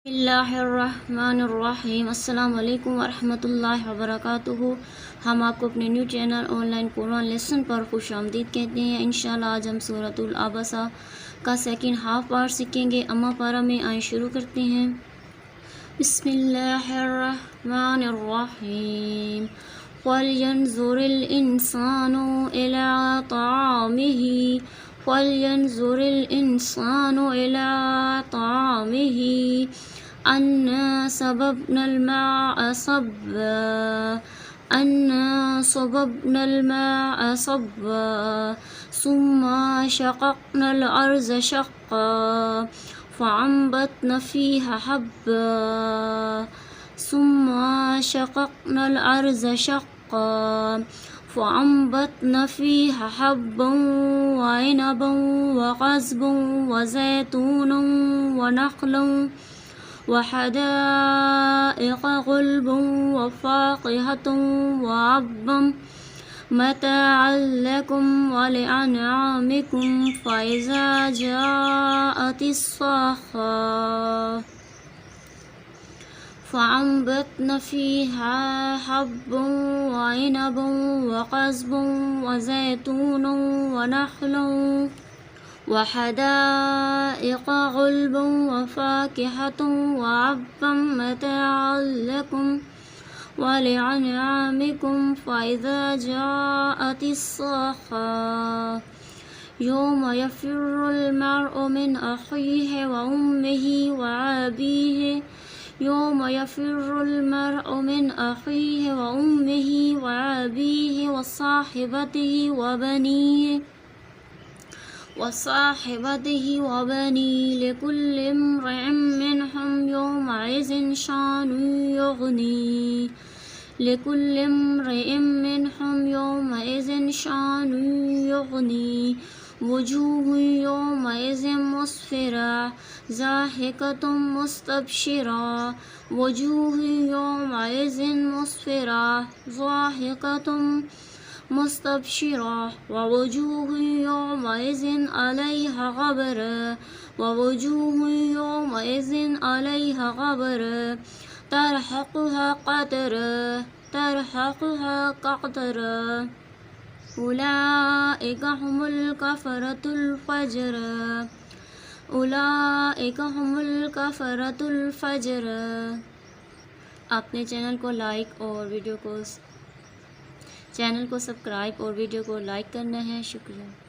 बिस्मिल्लाहिर्रहमानिर्रहीम अस्सलाम वालेकुम वरहमतुल्लाहि वबरकातुहू। हम आपको अपने new channel online Quran lesson पर खुशामदीद कहते हैं। इंशाल्लाह आज हम सूरतुल अबसा का सेकंड हाफ पार्ट सीखेंगे। अम्मा पारा में आए शुरू करते हैं। बिस्मिल्लाहिर्रहमानिर्रहीम फलयंजुरिल इंसानु इला तामिही फलयंजुरिल इंसानु इला तामिही अन्ना सबबनल मा'a सब्बा अन्ना सबबनल मा'a सब्बा सुम्मा शक़क़नल अर्ज़ शक़्क़ा फ़अंबतना फ़ीहा हब्बा सुम्मा शक़क़नल अर्ज़ शक़्क़ा फ़अंबतना फ़ीहा हब्बन व इनबन व क़ज़बन व ज़ैतूनन व नख़लन व हदाइक़ गुल्बन व फ़ाकिहतन व अब्बन मताअन लकुम व लिअनआमिकुम फ़इज़ा जाअतिस्साख़्ख़ा फ़अंबतना फ़ीहा हब्बन व इनबन व क़ज़बन व ज़ैतूनन व नख़लन व हदाइक़ गुल्बन व फ़ाकिहतन व अब्बन मताअन लकुम व लिअनआमिकुम फ़इज़ा जाअतिस्साख़्ख़ा यौम यफ़िर्रुल मर्अु मिन अख़ीहि व उम्मिहि व अबीहि यौम यफ़िर्रुल मर्अु मिन अख़ीहि व उम्मिहि व अबीहि व साहिबतिहि व बनीहि लिकुल्लि इम्रिइन मिनहुम यौमइज़िन शानुन युग़नीहि लिकुल्लि इम्रिइन मिनहुम यौमइज़िन शानुन युग़नीहि वुजूहुन यौमइज़िन मुस्फ़िरा ज़ाहिकतुन मुस्तबशिरा वुजूहुन यौमइज़िन मुस्फ़िरा ज़ाहिकतुन मुस्तबशिरा व वुजूहुन यौमइज़िन अलैहा ग़बरा व वुजूहुन यौमइज़िन अलैहा ग़बरा तरहक़ुहा क़तरा उलाइका हुमुल कफ़रतुल फ़जर। आपने चैनल को सब्सक्राइब और वीडियो को लाइक करना है। शुक्रिया।